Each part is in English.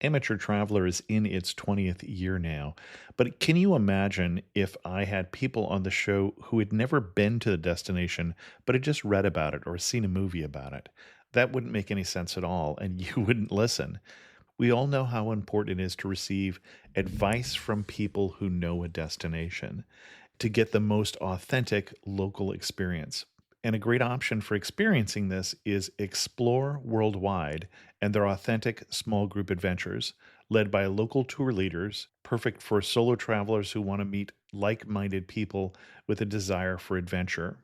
Amateur Traveler is in its 20th year now, but can you imagine if I had people on the show who had never been to the destination, but had just read about it or seen a movie about it? That wouldn't make any sense at all, and you wouldn't listen. We all know how important it is to receive advice from people who know a destination to get the most authentic local experience. And a great option for experiencing this is Explore Worldwide and their authentic small group adventures, led by local tour leaders, perfect for solo travelers who want to meet like minded people with a desire for adventure.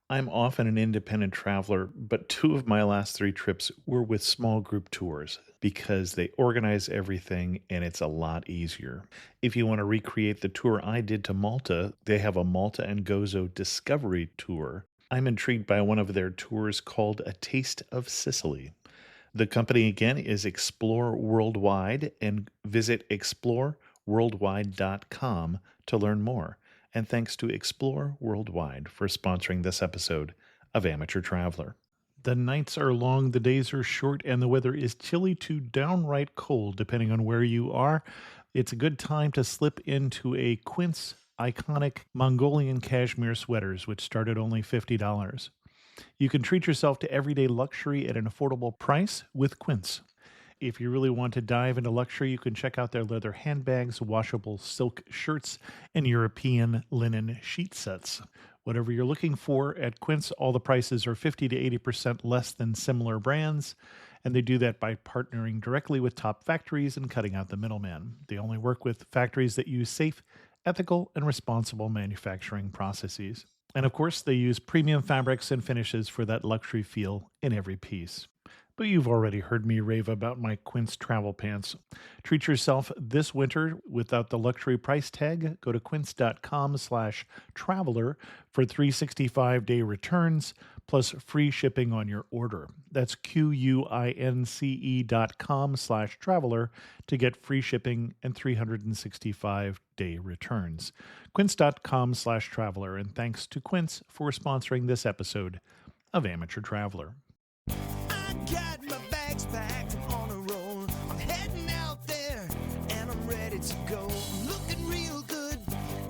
I'm often an independent traveler, but two of my last three trips were with small group tours because they organize everything and it's a lot easier. If you want to recreate the tour I did to Malta, they have a Malta and Gozo Discovery Tour. I'm intrigued by one of their tours called A Taste of Sicily. The company again is Explore Worldwide, and visit exploreworldwide.com to learn more. And thanks to Explore Worldwide for sponsoring this episode of Amateur Traveler. The nights are long, the days are short, and the weather is chilly to downright cold, depending on where you are. It's a good time to slip into a Quince iconic Mongolian cashmere sweaters, which start at only $50. You can treat yourself to everyday luxury at an affordable price with Quince. If you really want to dive into luxury, you can check out their leather handbags, washable silk shirts, and European linen sheet sets. Whatever you're looking for at Quince, all the prices are 50 to 80% less than similar brands, and they do that by partnering directly with top factories and cutting out the middleman. They only work with factories that use safe, ethical, and responsible manufacturing processes. And of course, they use premium fabrics and finishes for that luxury feel in every piece. But you've already heard me rave about my Quince travel pants. Treat yourself this winter without the luxury price tag. Go to quince.com/traveler for 365-day returns plus free shipping on your order. That's QUINCE.com/traveler to get free shipping and 365-day returns. Quince.com/traveler. And thanks to Quince for sponsoring this episode of Amateur Traveler. Got my bags packed, I'm on a roll. I'm heading out there and I'm ready to go. I'm looking real good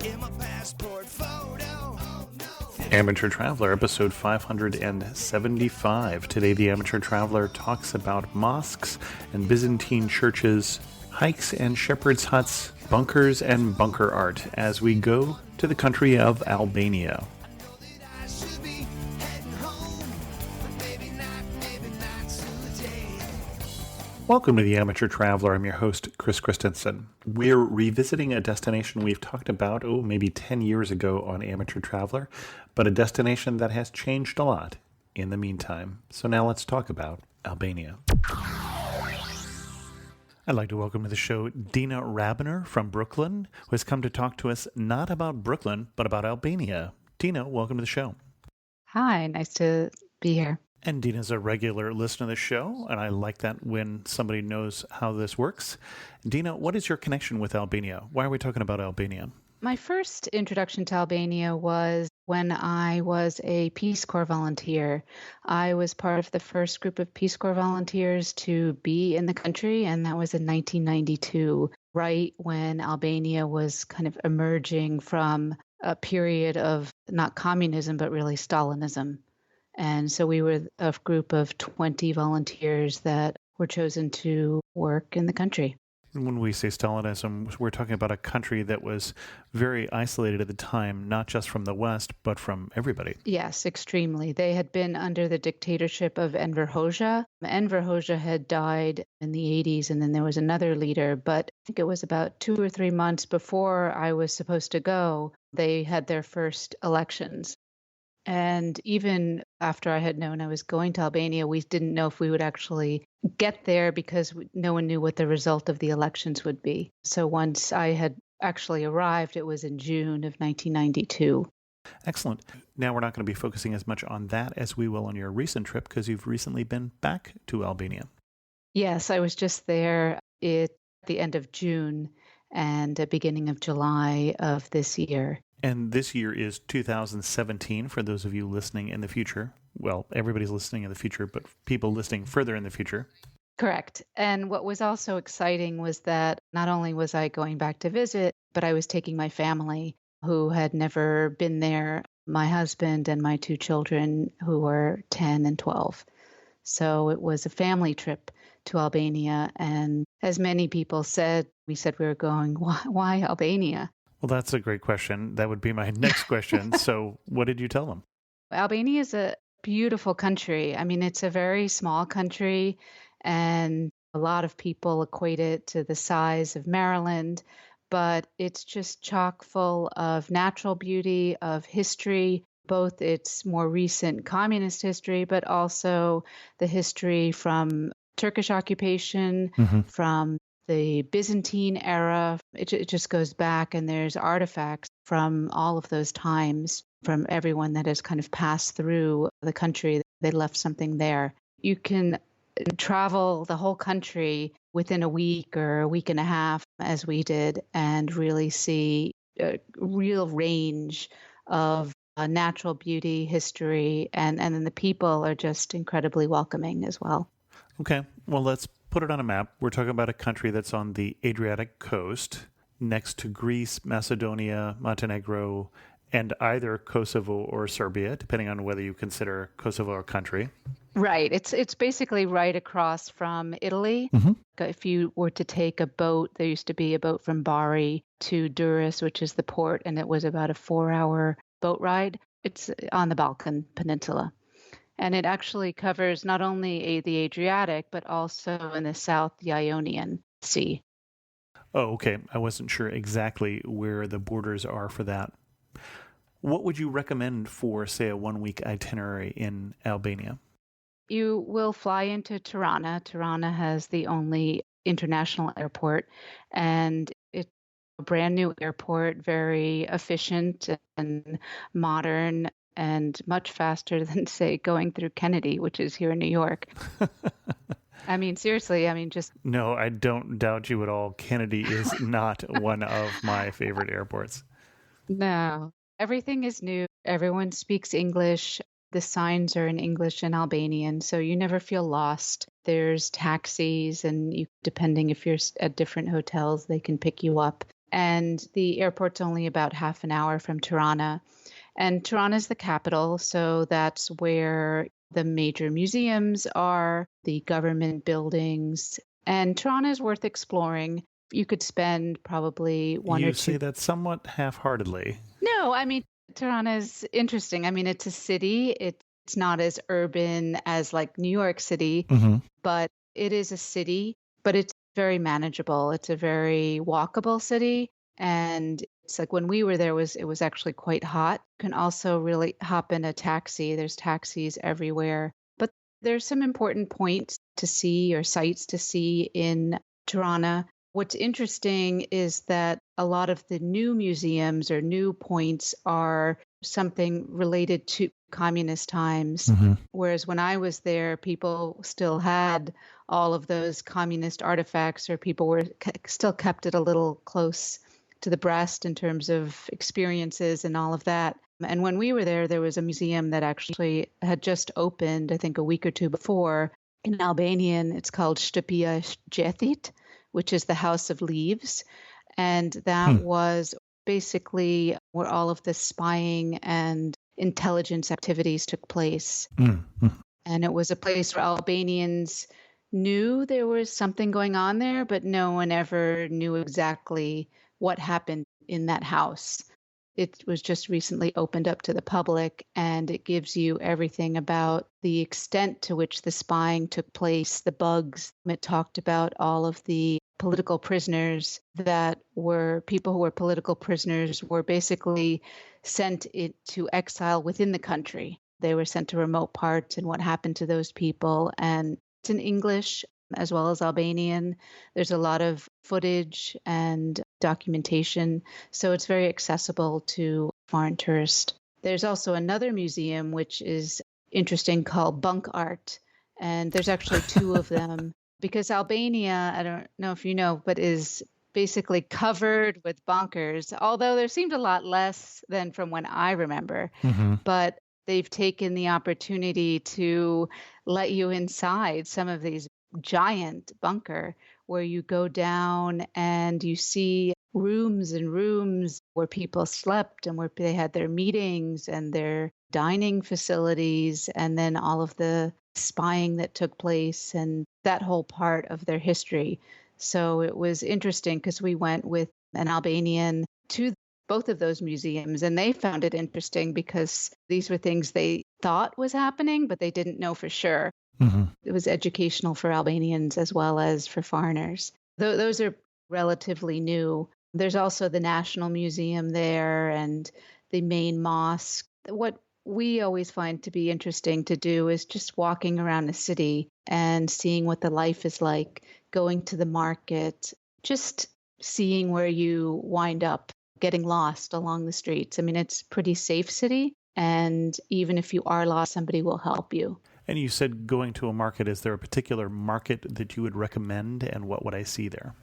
in my passport photo. Oh, no. Amateur Traveler, episode 575. Today, the Amateur Traveler talks about mosques and Byzantine churches, hikes and shepherd's huts, bunkers and bunker art as we go to the country of Albania. I should be heading home, but maybe not today. Welcome to the Amateur Traveler. I'm your host, Chris Christensen. We're revisiting a destination we've talked about, maybe 10 years ago on Amateur Traveler, but a destination that has changed a lot in the meantime. So now let's talk about Albania. I'd like to welcome to the show Dina Rabiner from Brooklyn, who has come to talk to us not about Brooklyn, but about Albania. Dina, welcome to the show. Hi, nice to be here. And Dina's a regular listener to the show, and I like that when somebody knows how this works. Dina, what is your connection with Albania? Why are we talking about Albania? My first introduction to Albania was when I was a Peace Corps volunteer. I was part of the first group of Peace Corps volunteers to be in the country, and that was in 1992, right when Albania was kind of emerging from a period of not communism, but really Stalinism. And so we were a group of 20 volunteers that were chosen to work in the country. When we say Stalinism, we're talking about a country that was very isolated at the time, not just from the West, but from everybody. Yes, extremely. They had been under the dictatorship of Enver Hoxha. Enver Hoxha had died in the 80s, and then there was another leader. But I think it was about 2 or 3 months before I was supposed to go, they had their first elections. And even after I had known I was going to Albania, we didn't know if we would actually get there because no one knew what the result of the elections would be. So once I had actually arrived, it was in June of 1992. Excellent. Now we're not going to be focusing as much on that as we will on your recent trip because you've recently been back to Albania. Yes, I was just there at the end of June and the beginning of July of this year. And this year is 2017 for those of you listening in the future. Well, everybody's listening in the future, but people listening further in the future. Correct. And what was also exciting was that not only was I going back to visit, but I was taking my family who had never been there, my husband and my two children who were 10 and 12. So it was a family trip to Albania. And as many people said, we said we were going, why Albania? Well, that's a great question. That would be my next question. So, what did you tell them? Albania is a beautiful country. I mean, it's a very small country, and a lot of people equate it to the size of Maryland, but it's just chock full of natural beauty, of history, both its more recent communist history, but also the history from Turkish occupation, Hmm. from the Byzantine era. It just goes back, and there's artifacts from all of those times from everyone that has kind of passed through the country. They left something there. You can travel the whole country within a week or a week and a half, as we did, and really see a real range of natural beauty, history, and then the people are just incredibly welcoming as well. Okay, well, let's put it on a map. We're talking about a country that's on the Adriatic coast, next to Greece, Macedonia, Montenegro, and either Kosovo or Serbia, depending on whether you consider Kosovo a country. Right. It's basically right across from Italy. Mm-hmm. If you were to take a boat, there used to be a boat from Bari to Durrës, which is the port, and it was about a 4-hour boat ride. It's on the Balkan Peninsula. And it actually covers not only the Adriatic, but also in the south, the Ionian Sea. Oh, okay. I wasn't sure exactly where the borders are for that. What would you recommend for, say, a 1 week itinerary in Albania? You will fly into Tirana. Tirana has the only international airport, and it's a brand new airport, very efficient and modern, and much faster than, say, going through Kennedy, which is here in New York. I mean, seriously, I mean, just No, I don't doubt you at all. Kennedy is not one of my favorite airports. no. Everything is new. Everyone speaks English. The signs are in English and Albanian, so you never feel lost. There's taxis, and you, depending if you're at different hotels, they can pick you up. And the airport's only about half an hour from Tirana. And Tirana is the capital, so that's where the major museums are, the government buildings. And Tirana is worth exploring. You could spend probably one You or say two. that somewhat half-heartedly. No, I mean, Tirana is interesting. I mean, it's a city. It's not as urban as like New York City, Mm-hmm. but it is a city, but it's very manageable. It's a very walkable city. And it's like when we were there it was actually quite hot. You can also really hop in a taxi. There's taxis everywhere. But there's some important points to see or sites to see in Tirana. What's interesting is that a lot of the new museums or new points are something related to communist times. Mm-hmm. Whereas when I was there, people still had all of those communist artifacts, or people were still kept it a little close to the breast in terms of experiences and all of that. And when we were there, there was a museum that actually had just opened, I think a week or two before, in Albanian. It's called Shtëpia Gjetit, which is the House of Leaves. And that was basically where all of the spying and intelligence activities took place. Mm-hmm. And it was a place where Albanians knew there was something going on there, but no one ever knew exactly what happened in that house. It was just recently opened up to the public, and it gives you everything about the extent to which the spying took place, the bugs. It talked about all of the political prisoners that were people who were political prisoners were basically sent into exile within the country. They were sent to remote parts and what happened to those people. And it's in English as well as Albanian. There's a lot of footage and documentation, so it's very accessible to foreign tourists. There's also another museum which is interesting called Bunk Art, and there's actually two of them because Albania, I don't know if you know, but is basically covered with bunkers, although there seemed a lot less than from when I remember. Mm-hmm. But they've taken the opportunity to let you inside some of these giant bunker where you go down and you see rooms and rooms where people slept and where they had their meetings and their dining facilities, and then all of the spying that took place and that whole part of their history. So it was interesting because we went with an Albanian to both of those museums, and they found it interesting because these were things they thought was happening, but they didn't know for sure. Hmm. It was educational for Albanians as well as for foreigners. Those are relatively new. There's also the National Museum there and the main mosque. What we always find to be interesting to do is just walking around the city and seeing what the life is like, going to the market, just seeing where you wind up getting lost along the streets. I mean, it's a pretty safe city, and even if you are lost, somebody will help you. And you said going to a market. Is there a particular market that you would recommend, and what would I see there?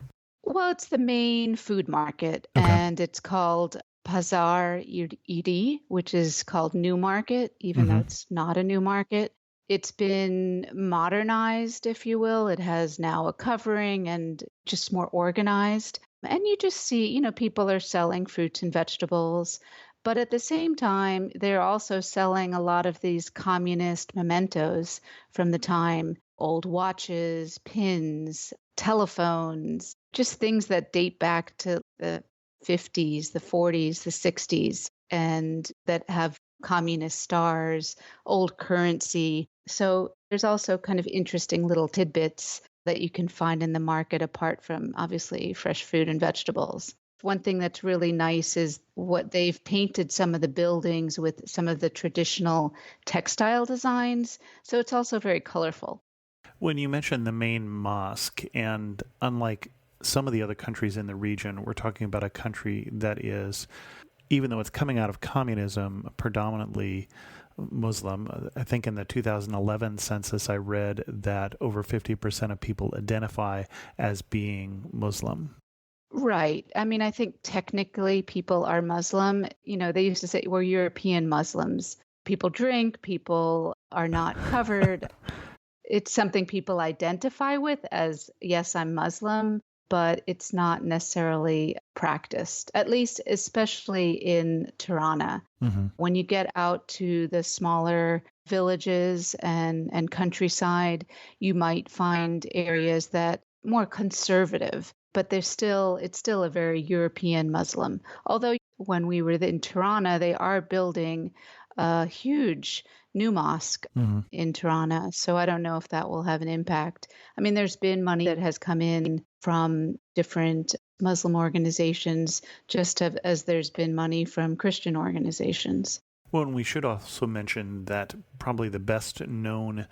Well, it's the main food market, Okay. and it's called Pazar Iri, which is called New Market, even though Hmm. it's not a new market. It's been modernized, if you will. It has now a covering and just more organized. And you just see, people are selling fruits and vegetables. But at the same time, they're also selling a lot of these communist mementos from the time, old watches, pins, telephones, just things that date back to the 50s, the 40s, the 60s, and that have communist stars, old currency. So there's also kind of interesting little tidbits that you can find in the market apart from obviously fresh fruit and vegetables. One thing that's really nice is what they've painted some of the buildings with some of the traditional textile designs. So it's also very colorful. When you mentioned the main mosque, and unlike some of the other countries in the region, we're talking about a country that is, even though it's coming out of communism, predominantly Muslim. I think in the 2011 census, I read that over 50% of people identify as being Muslim. Right. I mean, I think technically people are Muslim. They used to say we're European Muslims. People drink, people are not covered. It's something people identify with as, yes, I'm Muslim, but it's not necessarily practiced, at least especially in Tirana. Hmm. When you get out to the smaller villages and countryside, you might find areas that more conservative, but it's still a very European Muslim. Although when we were in Tirana, they are building a huge new mosque Hmm. in Tirana. So I don't know if that will have an impact. I mean, there's been money that has come in from different Muslim organizations, just as there's been money from Christian organizations. Well, and we should also mention that probably the best known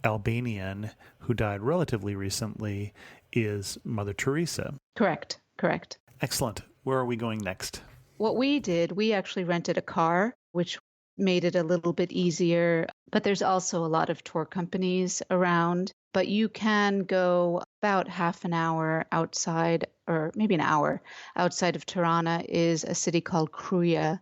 Albanian who died relatively recently is Mother Teresa. Correct, correct. Excellent. Where are we going next? What we did, we actually rented a car, which made it a little bit easier. But there's also a lot of tour companies around. But you can go about half an hour outside, or maybe an hour outside of Tirana, is a city called Kruja.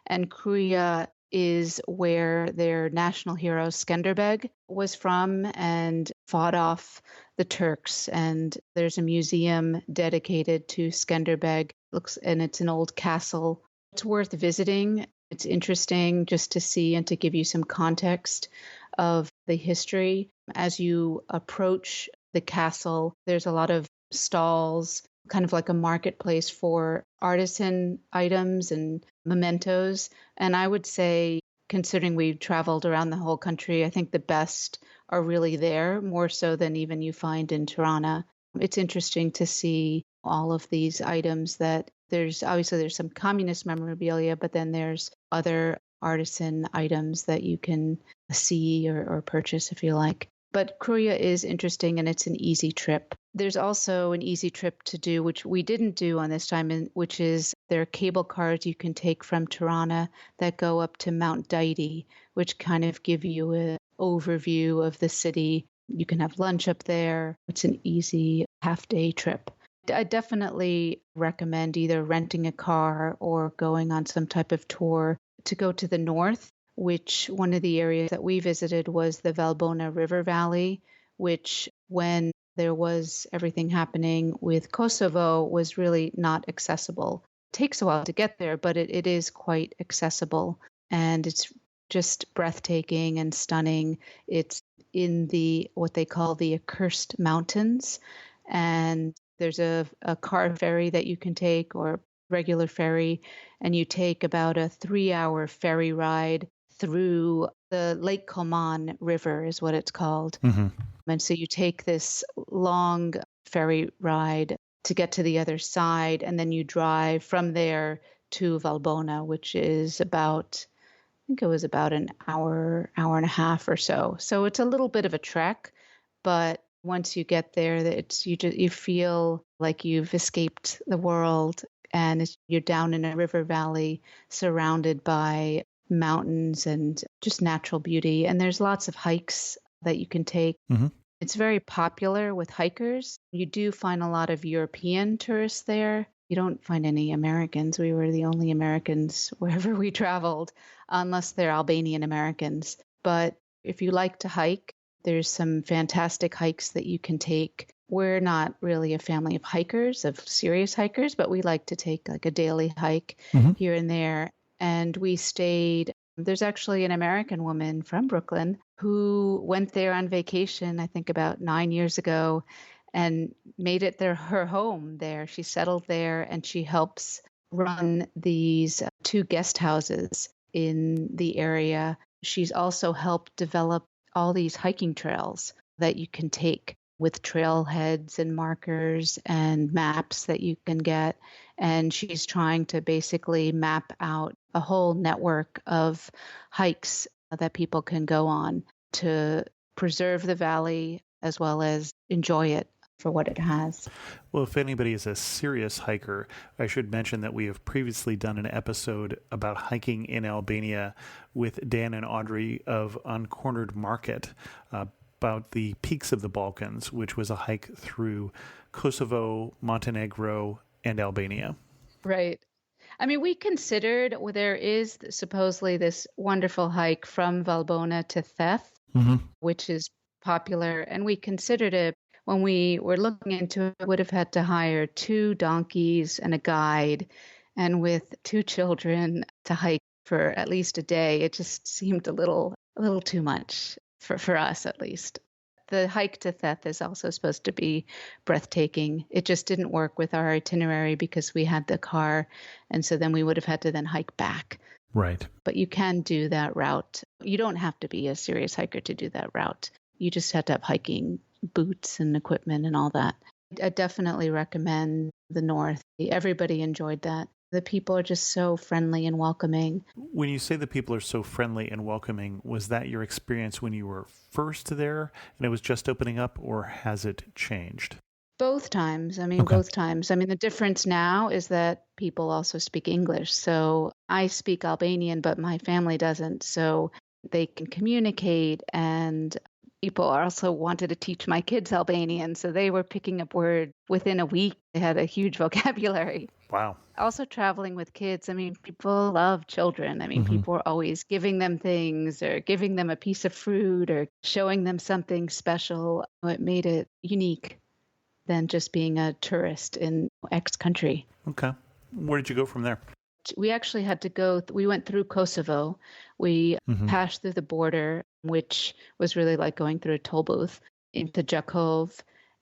And Kruja is where their national hero Skenderbeg was from and fought off the Turks. And there's a museum dedicated to Skenderbeg. And it's an old castle. It's worth visiting. It's interesting just to see and to give you some context of the history. As you approach the castle, there's a lot of stalls, kind of like a marketplace for artisan items and mementos. And I would say, considering we've traveled around the whole country, I think the best are really there, more so than even you find in Tirana. It's interesting to see all of these items that there's some communist memorabilia, but then there's other artisan items that you can see or purchase if you like. But Kruja is interesting and it's an easy trip. There's also an easy trip to do, which we didn't do on this time, which is there are cable cars you can take from Tirana that go up to Mount Daidi, which kind of give you an overview of the city. You can have lunch up there. It's an easy half-day trip. I definitely recommend either renting a car or going on some type of tour to go to the north, which one of the areas that we visited was the Valbona River Valley, which when there was everything happening with Kosovo was really not accessible. It takes a while to get there, but it is quite accessible. And it's just breathtaking and stunning. It's in the what they call the Accursed Mountains. And there's a car ferry that you can take or regular ferry, and you take about a 3-hour ferry ride through the Lake Coman River is what it's called. Mm-hmm. And so you take this long ferry ride to get to the other side, and then you drive from there to Valbona, which is about, I think it was about an hour, hour and a half or so. So it's a little bit of a trek, but once you get there, you feel like you've escaped the world, and you're down in a river valley surrounded by mountains and just natural beauty. And there's lots of hikes that you can take. Mm-hmm. It's very popular with hikers. You do find a lot of European tourists there. You don't find any Americans. We were the only Americans wherever we traveled, unless they're Albanian Americans. But if you like to hike, there's some fantastic hikes that you can take. We're not really a family of hikers, of serious hikers, but we like to take like a daily hike here and there. And we stayed. There's actually an American woman from Brooklyn who went there on vacation, I think about 9 years ago, and made it her home there. She settled there, and she helps run these 2 guest houses in the area. She's also helped develop all these hiking trails that you can take with trailheads and markers and maps that you can get. And she's trying to basically map out a whole network of hikes that people can go on to preserve the valley as well as enjoy it for what it has. Well, if anybody is a serious hiker, I should mention that we have previously done an episode about hiking in Albania with Dan and Audrey of Uncornered Market, about the peaks of the Balkans, which was a hike through Kosovo, Montenegro, and Albania. Right. I mean, we considered, there is supposedly this wonderful hike from Valbona to Theth, which is popular. And we considered it when we were looking into it, would have had to hire 2 donkeys and a guide. And with 2 children to hike for at least a day, it just seemed a little too much for us, at least. The hike to Theth is also supposed to be breathtaking. It just didn't work with our itinerary because we had the car. And so then we would have had to then hike back. Right. But you can do that route. You don't have to be a serious hiker to do that route. You just have to have hiking boots and equipment and all that. I definitely recommend the north. Everybody enjoyed that. The people are just so friendly and welcoming. When you say the people are so friendly and welcoming, was that your experience when you were first there and it was just opening up, or has it changed? Both times. Both times. The difference now is that people also speak English. So I speak Albanian, but my family doesn't. So they can communicate, and people also wanted to teach my kids Albanian. So they were picking up words within a week. They had a huge vocabulary. Wow. Also traveling with kids. People love children. People are always giving them things or giving them a piece of fruit or showing them something special. It made it unique than just being a tourist in X country. Okay. Where did you go from there? We actually had to we went through Kosovo. We passed through the border, which was really like going through a toll booth, into Jakov.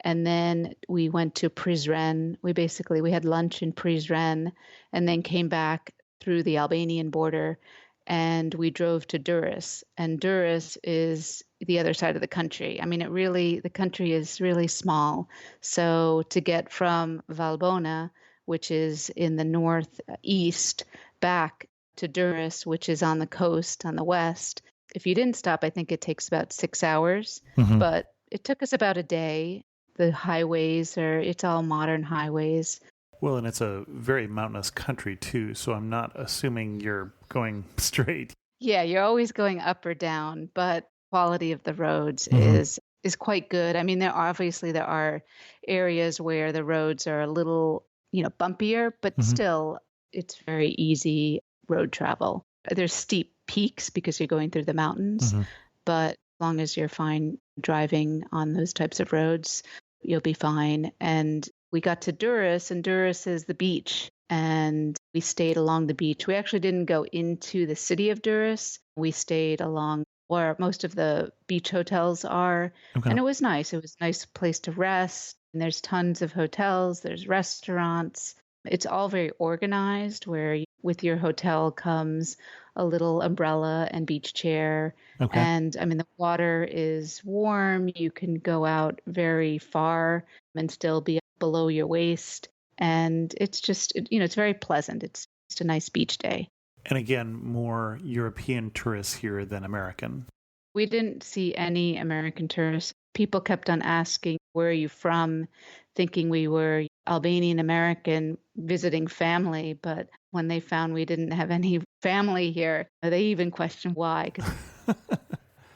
And then we went to Prizren. We had lunch in Prizren and then came back through the Albanian border, and we drove to Durrës. And Durrës is the other side of the country. The country is really small. So to get from Valbona, which is in the northeast, back to Durrës, which is on the coast, on the west, if you didn't stop, I think it takes about 6 hours, but it took us about a day. The highways it's all modern highways. Well, and it's a very mountainous country too, so I'm not assuming you're going straight. Yeah, you're always going up or down, but quality of the roads is quite good. There are areas where the roads are a little, bumpier, but still it's very easy road travel. There's steep peaks because you're going through the mountains, but as long as you're fine driving on those types of roads, you'll be fine. And we got to Durrës, and Durrës is the beach. And we stayed along the beach. We actually didn't go into the city of Durrës. We stayed along where most of the beach hotels are. Okay. And it was nice. It was a nice place to rest. And there's tons of hotels, there's restaurants. It's all very organized, where with your hotel comes a little umbrella and beach chair. Okay. And I mean, the water is warm. You can go out very far and still be below your waist. And it's just, it's very pleasant. It's just a nice beach day. And again, more European tourists here than American. We didn't see any American tourists. People kept on asking, where are you from? Thinking we were Albanian American visiting family. But when they found we didn't have any family here, they even questioned why. 'Cause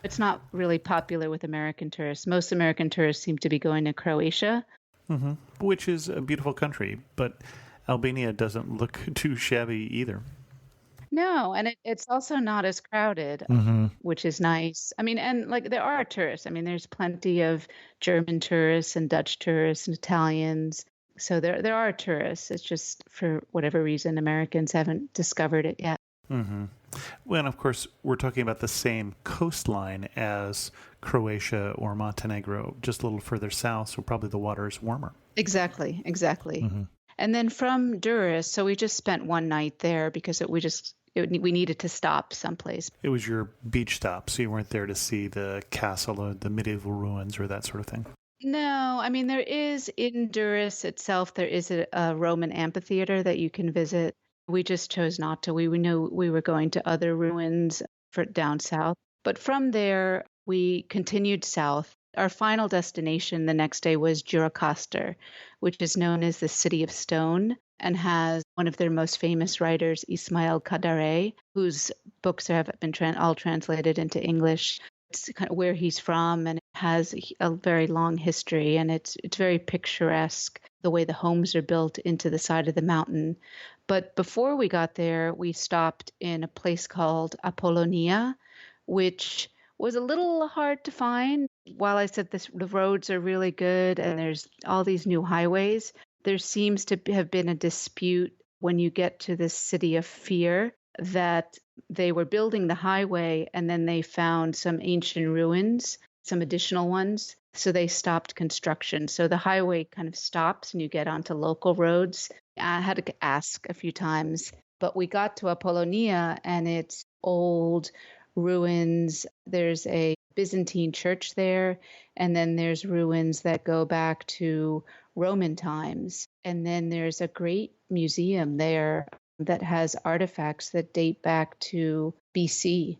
it's not really popular with American tourists. Most American tourists seem to be going to Croatia. Mm-hmm. Which is a beautiful country, but Albania doesn't look too shabby either. No, and it's also not as crowded, which is nice. I mean, and like there are tourists. I mean, there's plenty of German tourists and Dutch tourists and Italians. So there are tourists. It's just for whatever reason, Americans haven't discovered it yet. Mm-hmm. Well, and of course, we're talking about the same coastline as Croatia or Montenegro, just a little further south, so probably the water is warmer. Exactly. Mm-hmm. And then from Durrës, so we just spent one night there because we needed to stop someplace. It was your beach stop, so you weren't there to see the castle or the medieval ruins or that sort of thing. No, I mean, there is in Durrës itself, there is a Roman amphitheater that you can visit. We just chose not to. We knew we were going to other ruins for down south. But from there, we continued south. Our final destination the next day was Gjirokastër, which is known as the City of Stone and has one of their most famous writers, Ismail Kadare, whose books have been all translated into English. It's kind of where he's from, and it has a very long history, and it's very picturesque, the way the homes are built into the side of the mountain. But before we got there, we stopped in a place called Apollonia, which was a little hard to find. While I said the roads are really good and there's all these new highways, there seems to have been a dispute when you get to the city of Fear that they were building the highway and then they found some ancient ruins, some additional ones. So they stopped construction. So the highway kind of stops and you get onto local roads. I had to ask a few times, but we got to Apollonia and it's old ruins. There's a Byzantine church there, and then there's ruins that go back to Roman times. And then there's a great museum there that has artifacts that date back to BC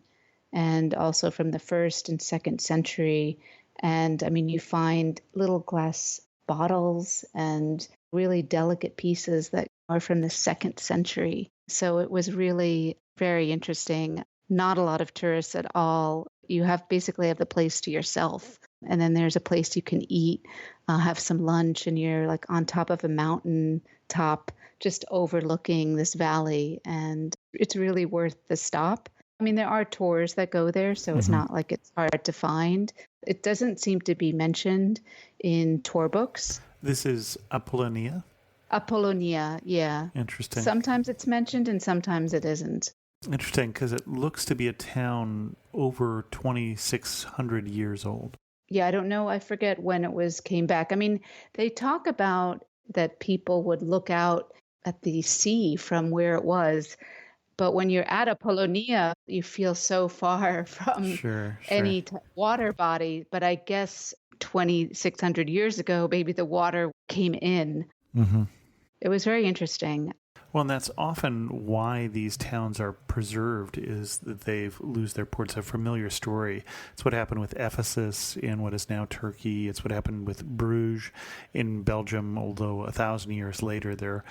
and also from the 1st and 2nd century. And I mean, you find little glass bottles and really delicate pieces that are from the 2nd century. So it was really very interesting. Not a lot of tourists at all. You basically have the place to yourself. And then there's a place you can eat, have some lunch, and you're like on top of a mountain top, just overlooking this valley. And it's really worth the stop. I mean, there are tours that go there, so it's not like it's hard to find. It doesn't seem to be mentioned in tour books. This is Apollonia? Apollonia, yeah. Interesting. Sometimes it's mentioned and sometimes it isn't. Interesting, because it looks to be a town over 2,600 years old. Yeah, I don't know. I forget when it came back. I mean, they talk about that people would look out at the sea from where it was. But when you're at Apollonia, you feel so far from any water body. But I guess 2,600 years ago, maybe the water came in. Mm-hmm. It was very interesting. Well, and that's often why these towns are preserved, is that they've lose their ports. A familiar story. It's what happened with Ephesus in what is now Turkey. It's what happened with Bruges in Belgium, although 1,000 years later their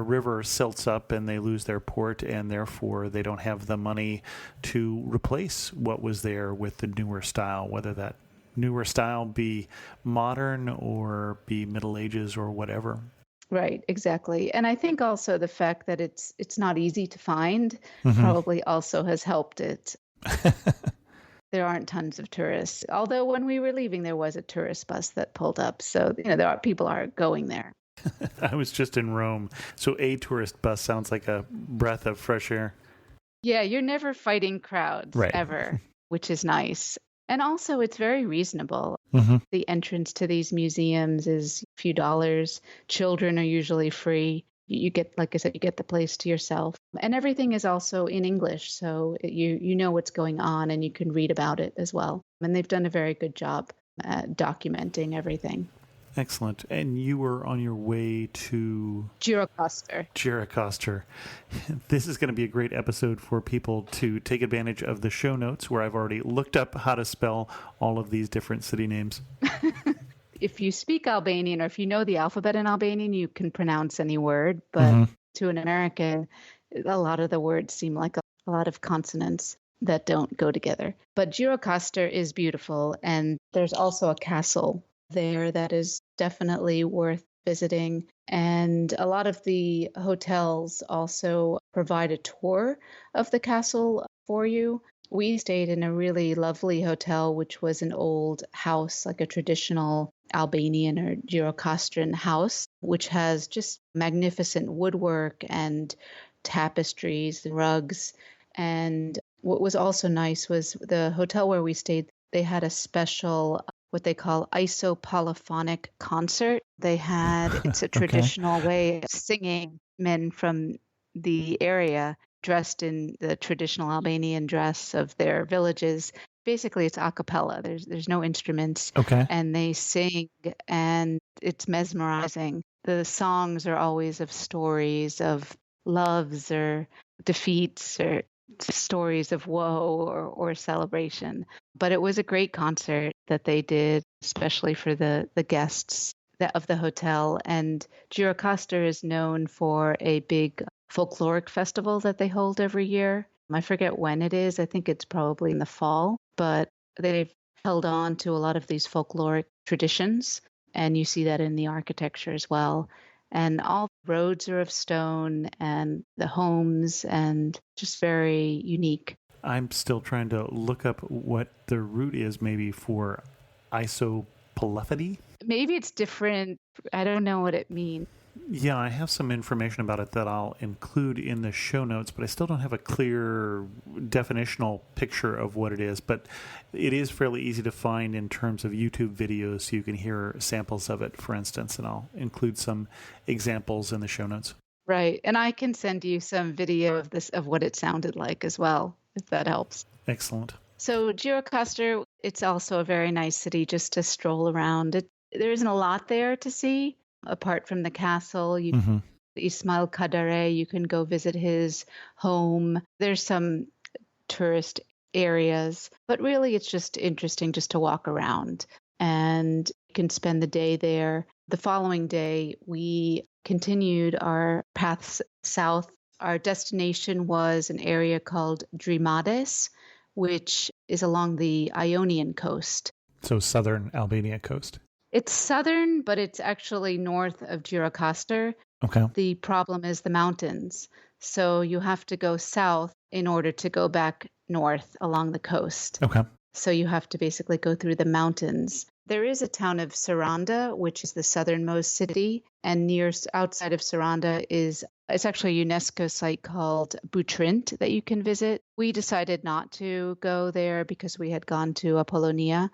river silts up and they lose their port, and therefore they don't have the money to replace what was there with the newer style, whether that newer style be modern or be Middle Ages or whatever. Right, exactly. And I think also the fact that it's not easy to find probably also has helped it. there aren't tons of tourists. Although when we were leaving, there was a tourist bus that pulled up. So, people are going there. I was just in Rome, so a tourist bus sounds like a breath of fresh air. Yeah, you're never fighting crowds Right. ever, which is nice. And also, it's very reasonable. Mm-hmm. The entrance to these museums is a few dollars. Children are usually free. You get, like I said, you get the place to yourself. And everything is also in English, so you know what's going on and you can read about it as well. And they've done a very good job at documenting everything. Excellent. And you were on your way to Gjirokastër. This is going to be a great episode for people to take advantage of the show notes, where I've already looked up how to spell all of these different city names. If you speak Albanian, or if you know the alphabet in Albanian, you can pronounce any word. But to an American, a lot of the words seem like a lot of consonants that don't go together. But Gjirokastër is beautiful. And there's also a castle there that is definitely worth visiting. And a lot of the hotels also provide a tour of the castle for you. We stayed in a really lovely hotel, which was an old house, like a traditional Albanian or Gjirokastran house, which has just magnificent woodwork and tapestries and rugs. And what was also nice was the hotel where we stayed, they had a special what they call isopolyphonic concert. They had, it's a traditional way of singing, men from the area dressed in the traditional Albanian dress of their villages. Basically, it's a cappella. There's no instruments. Okay. And they sing, and it's mesmerizing. The songs are always of stories of loves or defeats or stories of woe or celebration. But it was a great concert that they did, especially for the guests of the hotel. And Gjirokastër is known for a big folkloric festival that they hold every year. I forget when it is. I think it's probably in the fall. But they've held on to a lot of these folkloric traditions. And you see that in the architecture as well. And all the roads are of stone and the homes, and just very unique. I'm still trying to look up what the root is maybe for isopolyphony. Maybe it's different. I don't know what it means. Yeah, I have some information about it that I'll include in the show notes, but I still don't have a clear definitional picture of what it is. But it is fairly easy to find in terms of YouTube videos, so you can hear samples of it, for instance, and I'll include some examples in the show notes. Right. And I can send you some video of what it sounded like as well, if that helps. Excellent. So Gjirokastër, it's also a very nice city just to stroll around. There isn't a lot there to see. Apart from the castle, Ismail Kadare, you can go visit his home. There's some tourist areas, but really it's just interesting just to walk around, and you can spend the day there. The following day, we continued our paths south. Our destination was an area called Drimades, which is along the Ionian coast. So southern Albania coast. It's southern, but it's actually north of Gjirokastër. Okay. The problem is the mountains. So you have to go south in order to go back north along the coast. Okay. So you have to basically go through the mountains. There is a town of Saranda, which is the southernmost city. And outside of Saranda it's actually a UNESCO site called Butrint that you can visit. We decided not to go there because we had gone to Apollonia.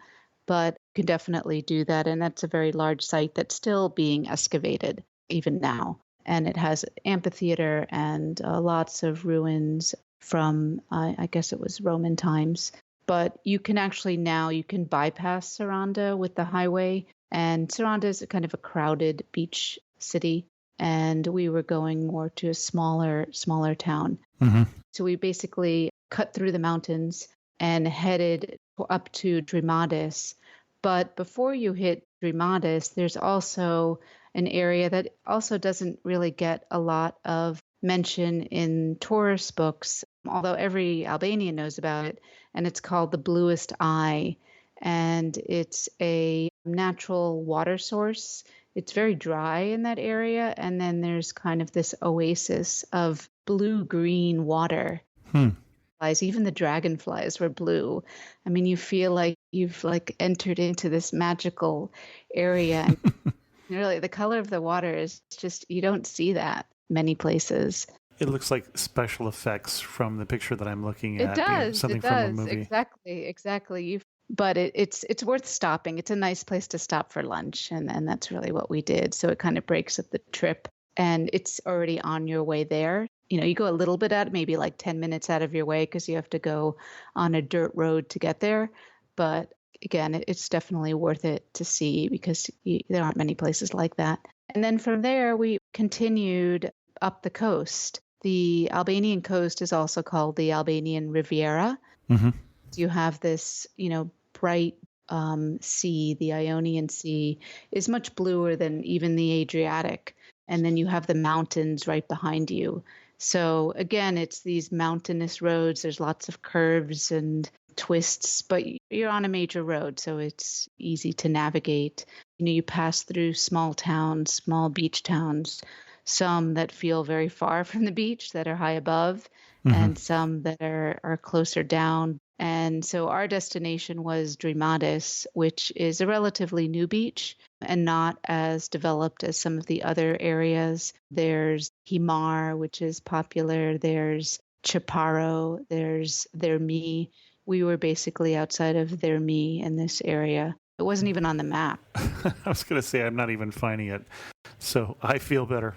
But you can definitely do that. And that's a very large site that's still being excavated even now. And it has amphitheater and lots of ruins from, I guess it was Roman times. But you can actually you can bypass Saranda with the highway. And Saranda is kind of a crowded beach city. And we were going more to a smaller town. Mm-hmm. So we basically cut through the mountains and headed up to Drimades. But before you hit Drimades, there's also an area that also doesn't really get a lot of mention in tourist books, although every Albanian knows about it, and it's called the Bluest Eye. And it's a natural water source. It's very dry in that area, and then there's kind of this oasis of blue-green water. even the dragonflies were blue. I mean, you feel like you've like entered into this magical area. And really, the color of the water is just, you don't see that many places. It looks like special effects from the picture that I'm looking It at, does. something It from a does. movie. Exactly. Exactly. But it's worth stopping. It's a nice place to stop for lunch, and that's really what we did. So it kind of breaks up the trip, and it's already on your way there. You go a little bit out, maybe like 10 minutes out of your way because you have to go on a dirt road to get there. But again, it's definitely worth it to see because there aren't many places like that. And then from there, we continued up the coast. The Albanian coast is also called the Albanian Riviera. Hmm. You have this, bright sea. The Ionian Sea is much bluer than even the Adriatic. And then you have the mountains right behind you. So again, it's these mountainous roads. There's lots of curves and twists, but you're on a major road, so it's easy to navigate. You pass through small towns, small beach towns, some that feel very far from the beach that are high above, Hmm. and some that are closer down. And so our destination was Dremadis, which is a relatively new beach and not as developed as some of the other areas. There's Himar, which is popular. There's Chaparro. There's Thermi. We were basically outside of Thermi in this area. It wasn't even on the map. I was going to say, I'm not even finding it. So I feel better.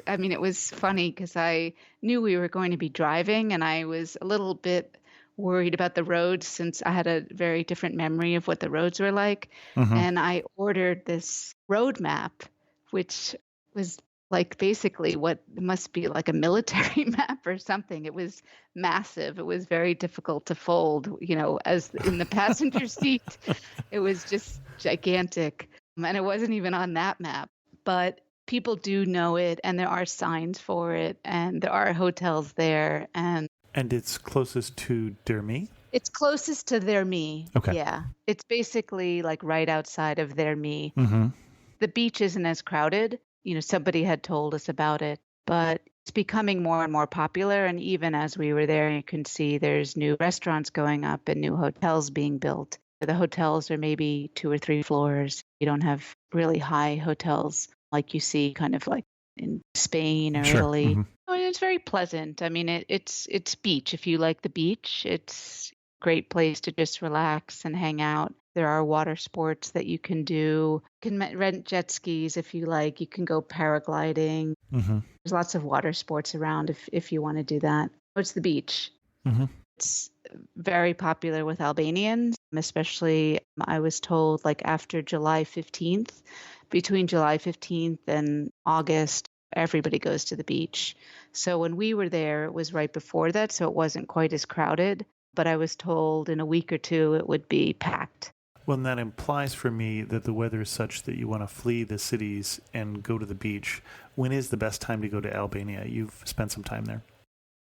I mean, it was funny because I knew we were going to be driving, and I was a little bit worried about the roads since I had a very different memory of what the roads were like. Hmm. And I ordered this road map, which was like basically what must be like a military map or something. It was massive. It was very difficult to fold, as in the passenger seat. It was just gigantic. And it wasn't even on that map. But people do know it, and there are signs for it, and there are hotels there, and And it's closest to Dermy. it's closest to Thermi. Okay. Yeah. It's basically like right outside of Thermi. Hmm. The beach isn't as crowded. Somebody had told us about it, but it's becoming more and more popular. And even as we were there, you can see there's new restaurants going up and new hotels being built. The hotels are maybe 2 or 3 floors. You don't have really high hotels like you see kind of like in Spain or Sure. Italy. Hmm. Oh, and it's very pleasant. I mean, it's beach. If you like the beach, it's a great place to just relax and hang out. There are water sports that you can do. You can rent jet skis if you like. You can go paragliding. Hmm. There's lots of water sports around if you want to do that. It's the beach. Hmm. It's very popular with Albanians, especially I was told like after July 15th, between July 15th and August, everybody goes to the beach. So when we were there, it was right before that, so it wasn't quite as crowded. But I was told in a week or two it would be packed. Well, and that implies for me that the weather is such that you want to flee the cities and go to the beach. When is the best time to go to Albania? You've spent some time there.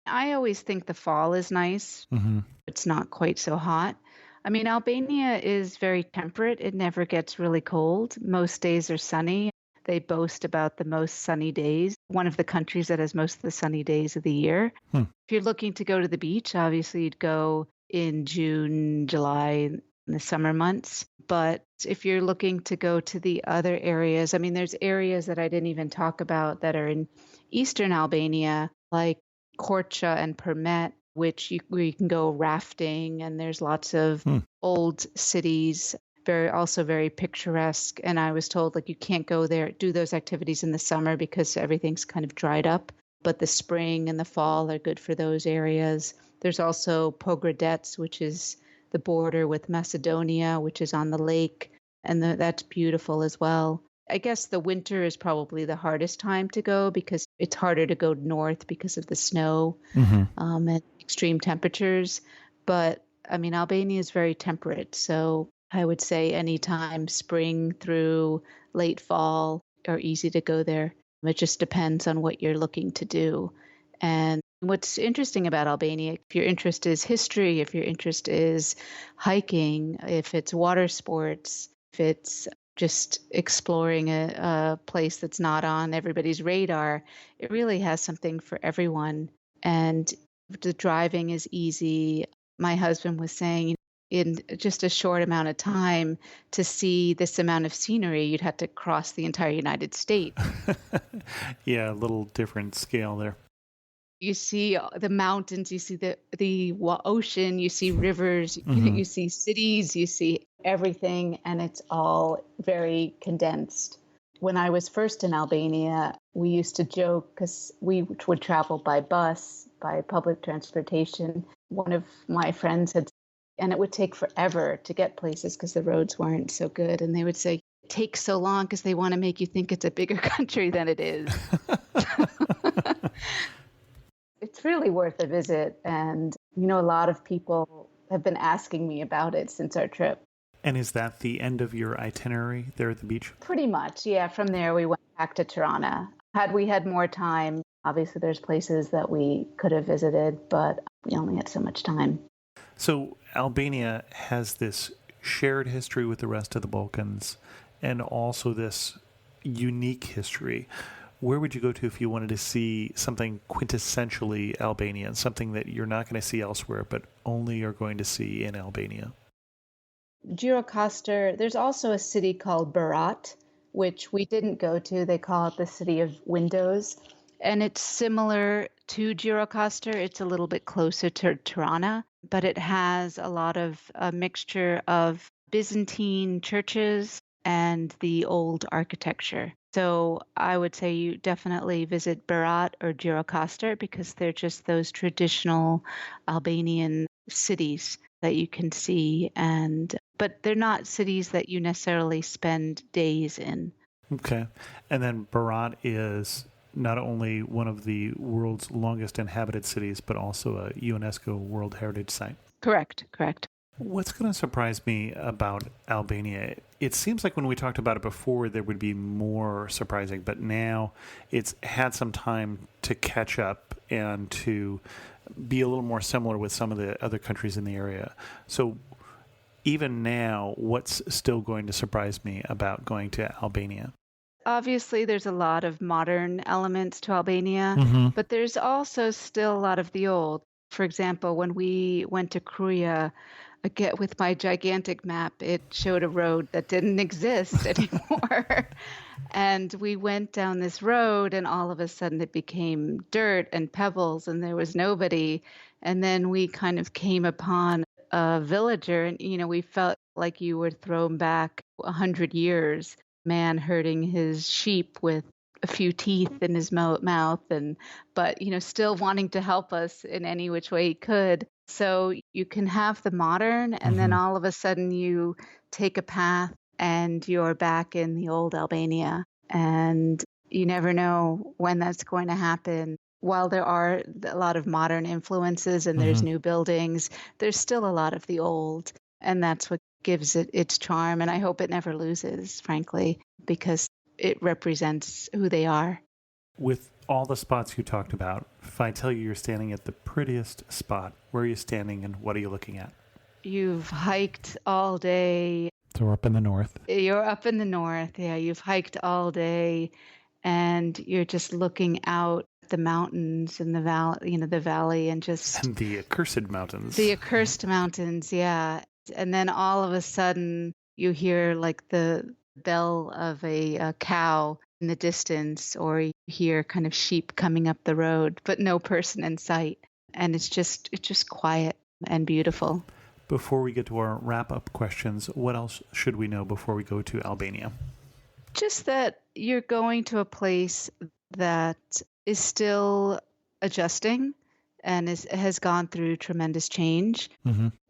I always think the fall is nice. Hmm. It's not quite so hot. I mean, Albania is very temperate. It never gets really cold. Most days are sunny. They boast about the most sunny days, one of the countries that has most of the sunny days of the year. Hmm. If you're looking to go to the beach, obviously you'd go in June, July, in the summer months. But if you're looking to go to the other areas, I mean, there's areas that I didn't even talk about that are in eastern Albania, like Korcha and Permet, where you can go rafting, and there's lots of old cities, also very picturesque. And I was told like you can't go there, do those activities in the summer because everything's kind of dried up. But the spring and the fall are good for those areas. There's also Pogradec, which is the border with Macedonia, which is on the lake, and that's beautiful as well. I guess the winter is probably the hardest time to go because it's harder to go north because of the snow and extreme temperatures. But I mean, Albania is very temperate. So I would say anytime spring through late fall are easy to go there. It just depends on what you're looking to do. And what's interesting about Albania, if your interest is history, if your interest is hiking, if it's water sports, if it's just exploring a place that's not on everybody's radar, it really has something for everyone. And The driving is easy. My husband was saying in just a short amount of time to see this amount of scenery, you'd have to cross the entire United States. Yeah, a little different scale there. You see the mountains, you see the ocean, you see rivers, Mhm. you see cities, you see everything, and it's all very condensed. When I was first in Albania, we used to joke because we would travel by bus, by public transportation. One of my friends had, and it would take forever to get places because the roads weren't so good. And they would say, it takes so long because they want to make you think it's a bigger country than it is. It's really worth a visit. And, a lot of people have been asking me about it since our trip. And is that the end of your itinerary there at the beach? Pretty much, yeah. From there, we went back to Tirana. Had we had more time, obviously there's places that we could have visited, but we only had so much time. So Albania has this shared history with the rest of the Balkans and also this unique history. Where would you go to if you wanted to see something quintessentially Albanian, something that you're not going to see elsewhere, but only are going to see in Albania? Gjirokastër, there's also a city called Berat, which we didn't go to. They call it the city of windows. And it's similar to Gjirokastër. It's a little bit closer to Tirana, but it has a lot of a mixture of Byzantine churches and the old architecture. So I would say you definitely visit Berat or Gjirokastër because they're just those traditional Albanian cities that you can see, but they're not cities that you necessarily spend days in. Okay. And then Berat is not only one of the world's longest inhabited cities, but also a UNESCO World Heritage Site. Correct. What's going to surprise me about Albania? It seems like when we talked about it before, there would be more surprising, but now it's had some time to catch up and to be a little more similar with some of the other countries in the area. So even now, what's still going to surprise me about going to Albania? Obviously, there's a lot of modern elements to Albania, but there's also still a lot of the old. For example, when we went to Kruja, again with my gigantic map, it showed a road that didn't exist anymore. And we went down this road, and all of a sudden it became dirt and pebbles, and there was nobody. And then we kind of came upon a villager, and we felt like you were thrown back 100 years. Man herding his sheep with a few teeth in his mouth, but still wanting to help us in any which way he could. So you can have the modern, and then all of a sudden you take a path and you're back in the old Albania, and you never know when that's going to happen. While there are a lot of modern influences and there's new buildings, there's still a lot of the old, and that's what gives it its charm. And I hope it never loses, frankly, because it represents who they are. With all the spots you talked about, if I tell you you're standing at the prettiest spot, where are you standing and what are you looking at? You've hiked all day. So we're up in the north. You're up in the north. Yeah, you've hiked all day and you're just looking out at the mountains and the valley, the valley, and just And the accursed mountains. the accursed mountains, yeah. And then all of a sudden you hear like the bell of a cow in the distance, or you hear kind of sheep coming up the road, but no person in sight. And it's just quiet and beautiful. Before we get to our wrap-up questions, what else should we know before we go to Albania? Just that you're going to a place that is still adjusting and has gone through tremendous change.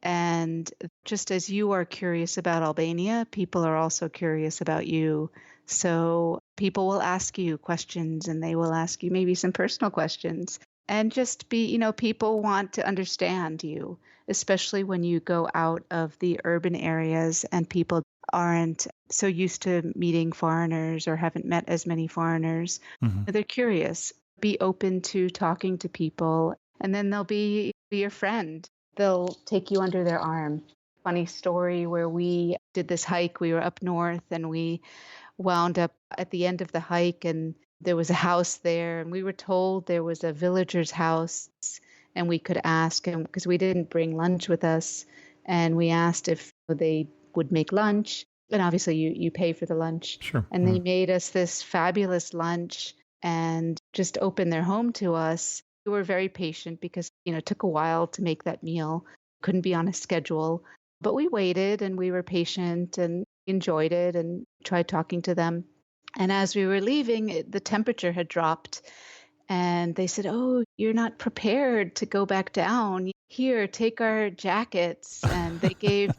And just as you are curious about Albania, people are also curious about you. So people will ask you questions, and they will ask you maybe some personal questions. And just people want to understand you, especially when you go out of the urban areas and people aren't so used to meeting foreigners or haven't met as many foreigners. They're curious. Be open to talking to people, and then they'll be your friend. They'll take you under their arm. Funny story where we did this hike. We were up north and we wound up at the end of the hike, and there was a house there, and we were told there was a villager's house, and we could ask them because we didn't bring lunch with us. And we asked if they would make lunch. And obviously you pay for the lunch. Sure. And they made us this fabulous lunch and just opened their home to us. We were very patient because, it took a while to make that meal. Couldn't be on a schedule. But we waited and we were patient and enjoyed it and tried talking to them. And as we were leaving, the temperature had dropped. And they said, "Oh, you're not prepared to go back down. Here, take our jackets." And they gave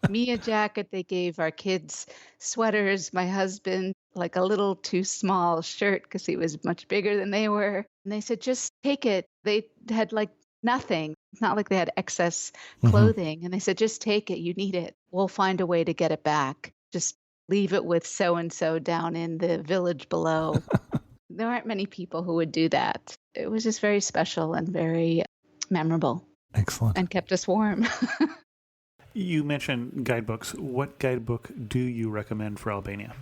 me a jacket. They gave our kids sweaters. My husband, like a little too small shirt because he was much bigger than they were. And they said, "Just take it." They had like nothing. It's not like they had excess clothing. And they said, "Just take it. You need it. We'll find a way to get it back. Just leave it with so-and-so down in the village below." There aren't many people who would do that. It was just very special and very memorable. Excellent. And kept us warm. You mentioned guidebooks. What guidebook do you recommend for Albania?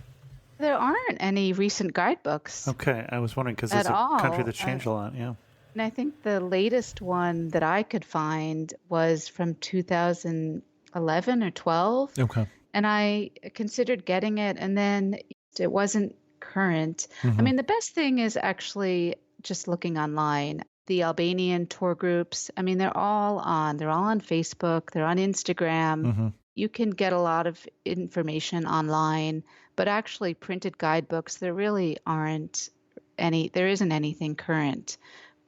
There aren't any recent guidebooks. Okay, I was wondering because it's a country that's changed a lot, yeah. And I think the latest one that I could find was from 2011 or 12. Okay. And I considered getting it, and then it wasn't current. I mean, the best thing is actually just looking online. The Albanian tour groups, I mean, they're all on Facebook, they're on Instagram. You can get a lot of information online, but actually printed guidebooks, there really there isn't anything current.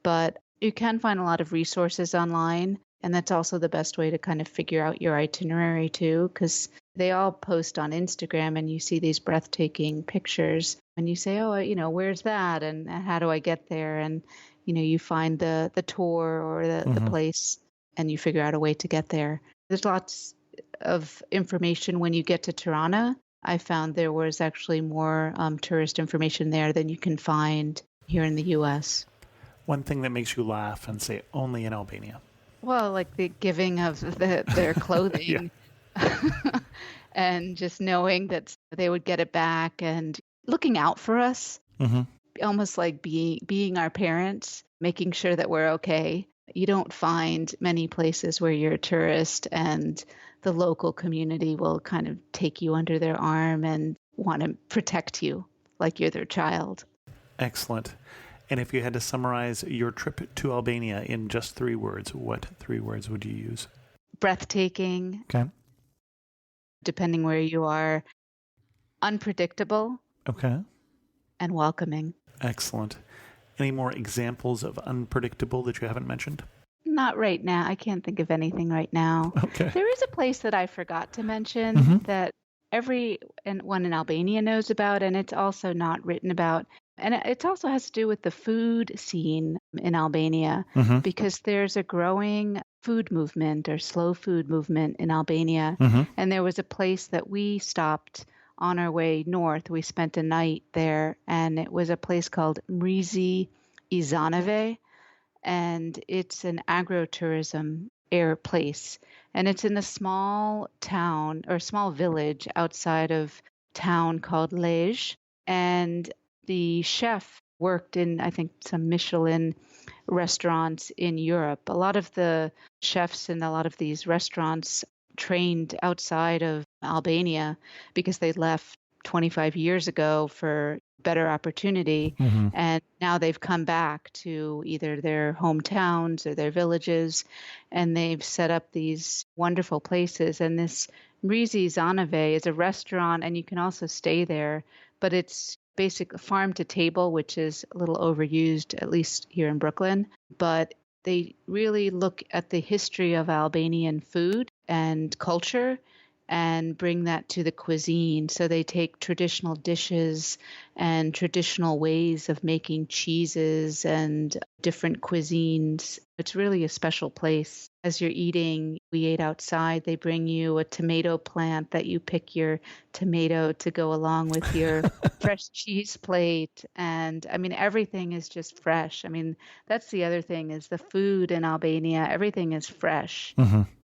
But you can find a lot of resources online, and that's also the best way to kind of figure out your itinerary too, because they all post on Instagram and you see these breathtaking pictures and you say, "Oh, where's that? And how do I get there?" And, you find the tour or the place and you figure out a way to get there. There's lots of information when you get to Tirana. I found there was actually more tourist information there than you can find here in the U.S. One thing that makes you laugh and say only in Albania. Well, like the giving of their clothing. And just knowing that they would get it back and looking out for us, almost like being our parents, making sure that we're okay. You don't find many places where you're a tourist and the local community will kind of take you under their arm and want to protect you like you're their child. Excellent. And if you had to summarize your trip to Albania in just 3 words, what 3 words would you use? Breathtaking. Okay. Depending where you are, unpredictable. Okay. And welcoming. Excellent. Any more examples of unpredictable that you haven't mentioned? Not right now. I can't think of anything right now. Okay. There is a place that I forgot to mention that everyone in Albania knows about, and it's also not written about. And it also has to do with the food scene in Albania, because there's a growing food movement or slow food movement in Albania. And there was a place that we stopped on our way north. We spent a night there, and it was a place called Mrizi Izanove, and it's an agro-tourism place. And it's in a small town or small village outside of town called Lej. And the chef worked in, I think, some Michelin restaurants in Europe. A lot of the chefs in a lot of these restaurants trained outside of Albania because they left 25 years ago for better opportunity. And now they've come back to either their hometowns or their villages, and they've set up these wonderful places. And this Mrizi Zanave is a restaurant, and you can also stay there, but it's basic farm to table, which is a little overused, at least here in Brooklyn. But they really look at the history of Albanian food and culture and bring that to the cuisine. So they take traditional dishes and traditional ways of making cheeses and different cuisines. It's really a special place. As you're eating, we ate outside, they bring you a tomato plant that you pick your tomato to go along with your fresh cheese plate. And I mean, everything is just fresh. I mean, that's the other thing is the food in Albania, everything is fresh.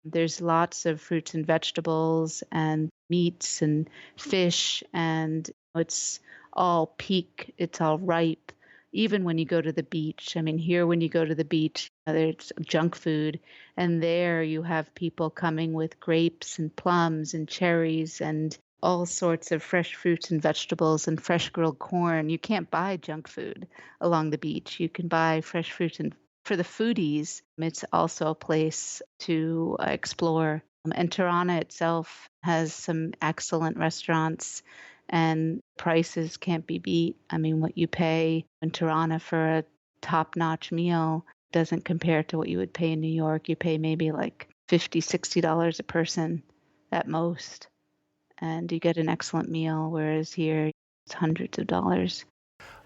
There's lots of fruits and vegetables and meats and fish, and it's all peak, it's all ripe. even when you go to the beach. I mean, here when you go to the beach, there's junk food, and there you have people coming with grapes and plums and cherries and all sorts of fresh fruits and vegetables and fresh grilled corn. You can't buy junk food along the beach. You can buy fresh fruits. And for the foodies, it's also a place to explore. And Tirana itself has some excellent restaurants, and prices can't be beat. I mean, what you pay in Tirana for a top-notch meal doesn't compare to what you would pay in New York. You pay maybe like $50, $60 a person at most, and you get an excellent meal, whereas here it's hundreds of dollars.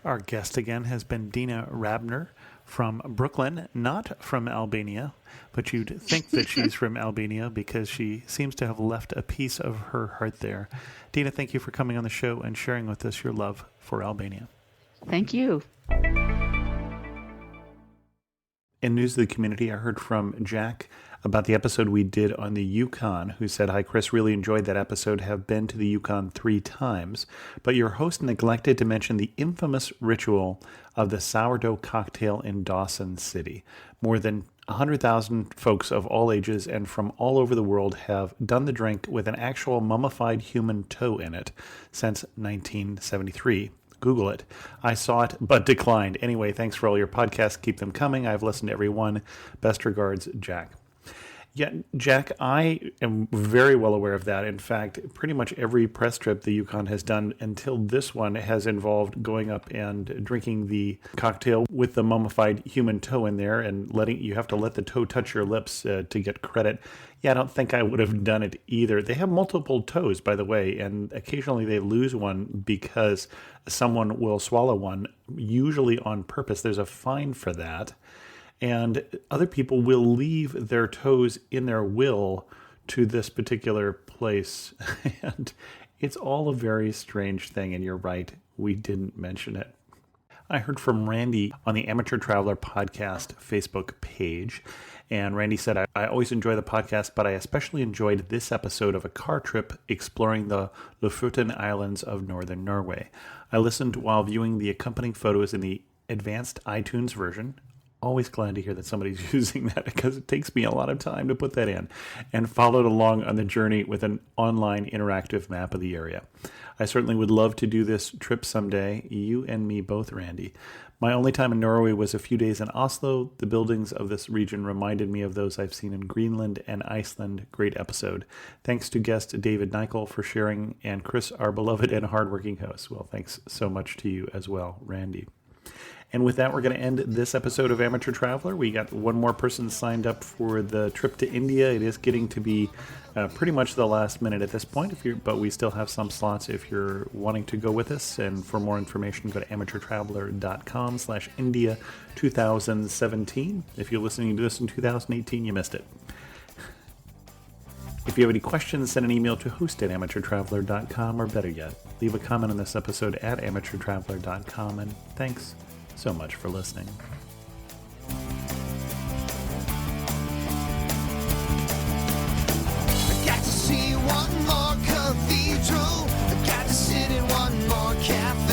Our guest again has been Dina Rabiner from Brooklyn, not from Albania, but you'd think that she's from Albania because she seems to have left a piece of her heart there. Dina, thank you for coming on the show and sharing with us your love for Albania. Thank you. In News of the Community, I heard from Jack about the episode we did on the Yukon, who said, "Hi, Chris, really enjoyed that episode. Have been to the Yukon 3 times. But your host neglected to mention the infamous ritual of the sourdough cocktail in Dawson City. More than 100,000 folks of all ages and from all over the world have done the drink with an actual mummified human toe in it since 1973. Google it. I saw it, but declined. Anyway, thanks for all your podcasts. Keep them coming. I've listened to every one. Best regards, Jack." Yeah, Jack, I am very well aware of that. In fact, pretty much every press trip the Yukon has done until this one has involved going up and drinking the cocktail with the mummified human toe in there and you have to let the toe touch your lips to get credit. Yeah, I don't think I would have done it either. They have multiple toes, by the way, and occasionally they lose one because someone will swallow one, usually on purpose. There's a fine for that. And other people will leave their toes in their will to this particular place. And it's all a very strange thing. And you're right, we didn't mention it. I heard from Randy on the Amateur Traveler Podcast Facebook page. And Randy said, I always enjoy the podcast, but I especially enjoyed this episode of a car trip exploring the Lofoten Islands of northern Norway. I listened while viewing the accompanying photos in the advanced iTunes version. Always glad to hear that somebody's using that because it takes me a lot of time to put that in, and followed along on the journey with an online interactive map of the area. I certainly would love to do this trip someday, you and me both, Randy. My only time in Norway was a few days in Oslo. The buildings of this region reminded me of those I've seen in Greenland and Iceland. Great episode. Thanks to guest David Nichol for sharing, and Chris, our beloved and hardworking host. Well, thanks so much to you as well, Randy. And with that, we're going to end this episode of Amateur Traveler. We got one more person signed up for the trip to India. It is getting to be pretty much the last minute at this point, but we still have some slots if you're wanting to go with us. And for more information, go to amateurtraveler.com/India 2017. If you're listening to this in 2018, you missed it. If you have any questions, send an email to host@amateurtraveler.com, or better yet, leave a comment on this episode at amateurtraveler.com. And thanks so much for listening. I got to see one more cathedral. I got to sit in one more cafe.